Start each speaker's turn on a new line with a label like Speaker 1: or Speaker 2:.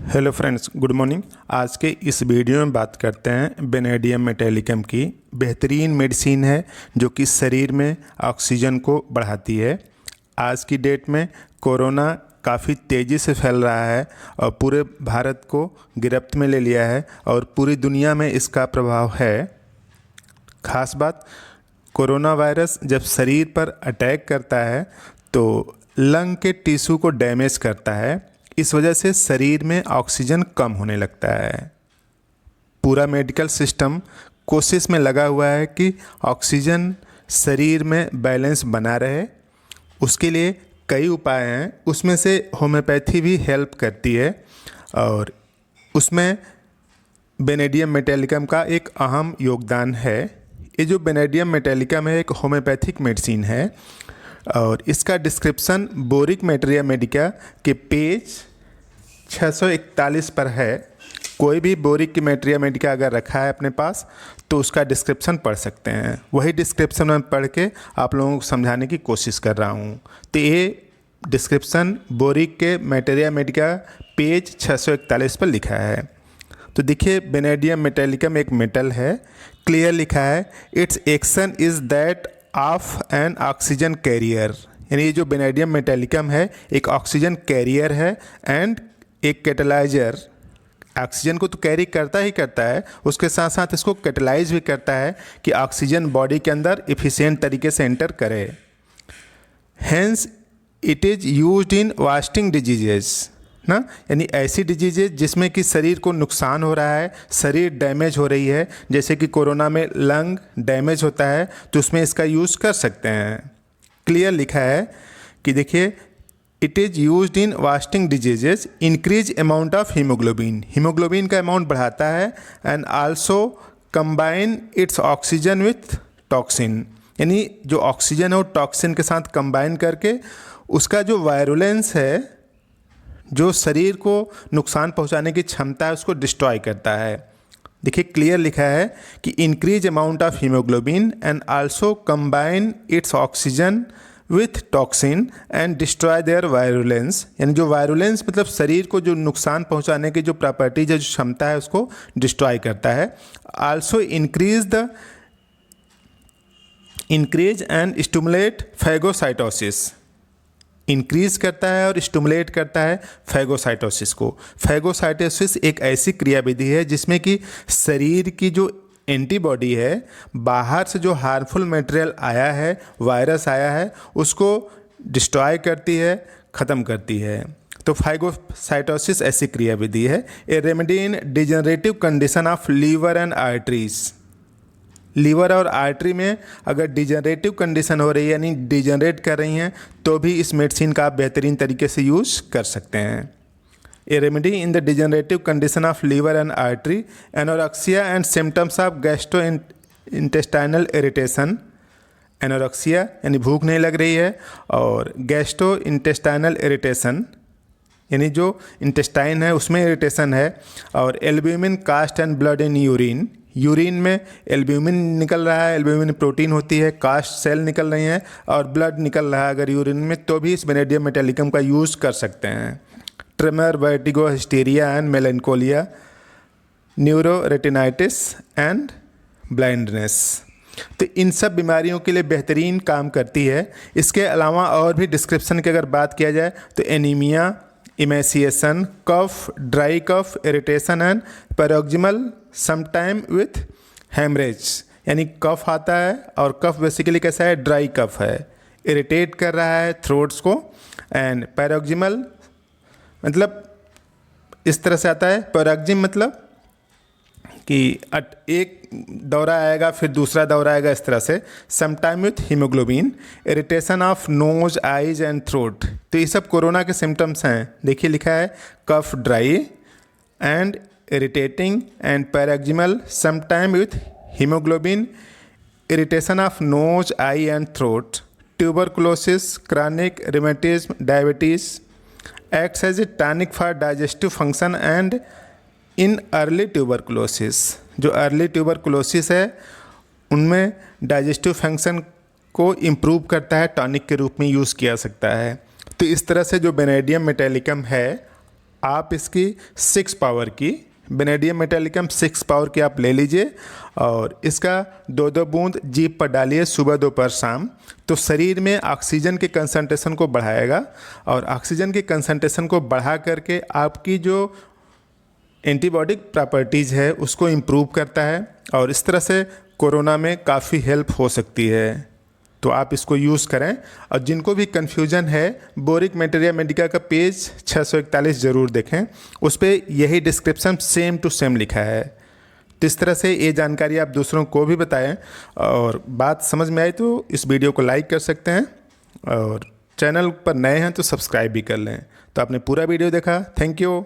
Speaker 1: Hello friends, good morning. आज के इस वीडियो में बात करते हैं वेनेडियम मेटालिकम की। बेहतरीन मेडिसिन है जो कि शरीर में ऑक्सीजन को बढ़ाती है। आज की डेट में कोरोना काफ़ी तेज़ी से फैल रहा है और पूरे भारत को गिरफ्त में ले लिया है और पूरी दुनिया में इसका प्रभाव है। ख़ास बात, कोरोना वायरस जब शरीर पर अटैक करता है तो लंग के टिश्यू को डैमेज करता है। इस वजह से शरीर में ऑक्सीजन कम होने लगता है। पूरा मेडिकल सिस्टम कोशिश में लगा हुआ है कि ऑक्सीजन शरीर में बैलेंस बना रहे। उसके लिए कई उपाय हैं, उसमें से होम्योपैथी भी हेल्प करती है और उसमें वेनेडियम मेटालिकम का एक अहम योगदान है। ये जो वेनेडियम मेटालिकम है एक होम्योपैथिक मेडिसिन है और इसका डिस्क्रिप्शन बोरिक मैटेरिया मेडिका के पेज 641 पर है। कोई भी बोरिक की मैटेरिया मेडिका अगर रखा है अपने पास तो उसका डिस्क्रिप्शन पढ़ सकते हैं। वही डिस्क्रिप्शन में पढ़ के आप लोगों को समझाने की कोशिश कर रहा हूँ। तो ये डिस्क्रिप्शन बोरिक के मैटेरिया मेडिका पेज 641 पर लिखा है। तो देखिए, वेनेडियम मेटालिकम एक मेटल है। क्लियर लिखा है, it's action is that of N oxygen carrier. यानी ये जो वेनेडियम मेटालिकम है एक ऑक्सीजन कैरियर है एंड एक कैटलाइजर। ऑक्सीजन को तो कैरी करता ही करता है, उसके साथ साथ इसको कैटलाइज भी करता है कि ऑक्सीजन बॉडी के अंदर एफिशिएंट तरीके से एंटर करे। Hence it is used in wasting diseases ना, यानी ऐसी डिजीजेज जिसमें कि शरीर को नुकसान हो रहा है, शरीर डैमेज हो रही है, जैसे कि कोरोना में लंग डैमेज होता है तो उसमें इसका यूज़ कर सकते हैं। क्लियर लिखा है कि देखिए, it is used in wasting diseases, increase amount of haemoglobin. Haemoglobin का अमाउंट बढ़ाता है and also combine it's oxygen with toxin. यानी जो ऑक्सीजन है वो टॉक्सिन के साथ कंबाइन करके उसका जो वायरुलेंस है, जो शरीर को नुकसान पहुंचाने की क्षमता है, उसको डिस्ट्रॉय करता है। देखिए, क्लियर लिखा है कि increase amount of haemoglobin and also combine it's oxygen with toxin and destroy there virulence. यानी जो वायरुलेंस मतलब शरीर को जो नुकसान पहुंचाने की जो प्रॉपर्टीज है, जो क्षमता है, उसको डिस्ट्रॉय करता है। Also increase and stimulate phagocytosis. Increase करता है और स्टिमुलेट करता है फैगोसाइटोसिस को। फैगोसाइटोसिस एक ऐसी क्रिया विधि है जिसमें कि शरीर की जो एंटीबॉडी है, बाहर से जो हार्मफुल मटेरियल आया है, वायरस आया है, उसको डिस्ट्रॉय करती है, ख़त्म करती है। तो फैगोसाइटोसिस ऐसी क्रिया विधि है। A remedy in degenerative condition of liver and arteries. Liver और आर्टरी में अगर डिजनरेटिव कंडीशन हो रही है, यानी डिजनरेट कर रही हैं, तो भी इस मेडिसिन का आप बेहतरीन तरीके से यूज़ कर सकते हैं। A remedy in the degenerative condition of liver and artery, anorexia and symptoms of gastrointestinal irritation. Anorexia यानी भूख नहीं लग रही है और गैस्ट्रो इंटेस्टाइनल इरिटेशन यानी जो इंटेस्टाइन है उसमें इरिटेशन है। और albumin cast and blood in urine. Urine में एल्ब्यूमिन निकल रहा है, एल्ब्यूमिन प्रोटीन होती है, कास्ट सेल निकल रही हैं और ब्लड निकल रहा है अगर यूरिन में, तो भी इस वेनेडियम मेटालिकम का यूज़ कर सकते हैं। Tremor, vertigo, hysteria and melancholia, neuroretinitis and blindness. तो इन सब बीमारियों के लिए बेहतरीन काम करती है। इसके अलावा और भी डिस्क्रिप्शन की अगर बात किया जाए तो anaemia, emaciation, cough, dry cough, irritation and paroxysmal sometime with haemorrhage. यानी कफ आता है और कफ बेसिकली कैसा है, ड्राई कफ है, इरिटेट कर रहा है थ्रोट्स को। एंड पैरोक्सिमल मतलब इस तरह से आता है, पैरोक्सिम मतलब कि एक दौरा आएगा फिर दूसरा दौरा आएगा, इस तरह से। Sometime with haemoglobin, irritation of knows, eyes and throat. तो ये सब कोरोना के सिम्टम्स हैं। देखिए लिखा है, cough dry and irritating and paroxysmal, sometime with haemoglobin, irritation of nose, eye and throat, tuberculosis, chronic rheumatism, diabetes, acts as a tonic for digestive function and in early tuberculosis. जो early tuberculosis है उनमें digestive function को improve करता है, tonic के रूप में use किया सकता है। तो इस तरह से जो वेनेडियम मेटालिकम है आप इसकी 6 पावर की बेनेडियम मेटालिकम 6 पावर की आप ले लीजिए और इसका 2-2 बूंद जीभ पर डालिए सुबह दोपहर शाम। तो शरीर में ऑक्सीजन के कंसंट्रेशन को बढ़ाएगा और ऑक्सीजन के कंसंट्रेशन को बढ़ा करके आपकी जो एंटीबॉडिक प्रॉपर्टीज़ है उसको इम्प्रूव करता है और इस तरह से कोरोना में काफ़ी हेल्प हो सकती है। तो आप इसको यूज़ करें। और जिनको भी कन्फ्यूजन है बोरिक मेटेरिया मेडिका का पेज 641 ज़रूर देखें, उस पर यही डिस्क्रिप्शन सेम टू सेम लिखा है। तो इस तरह से ये जानकारी आप दूसरों को भी बताएं और बात समझ में आई तो इस वीडियो को लाइक कर सकते हैं और चैनल पर नए हैं तो सब्सक्राइब भी कर लें। तो आपने पूरा वीडियो देखा, थैंक यू।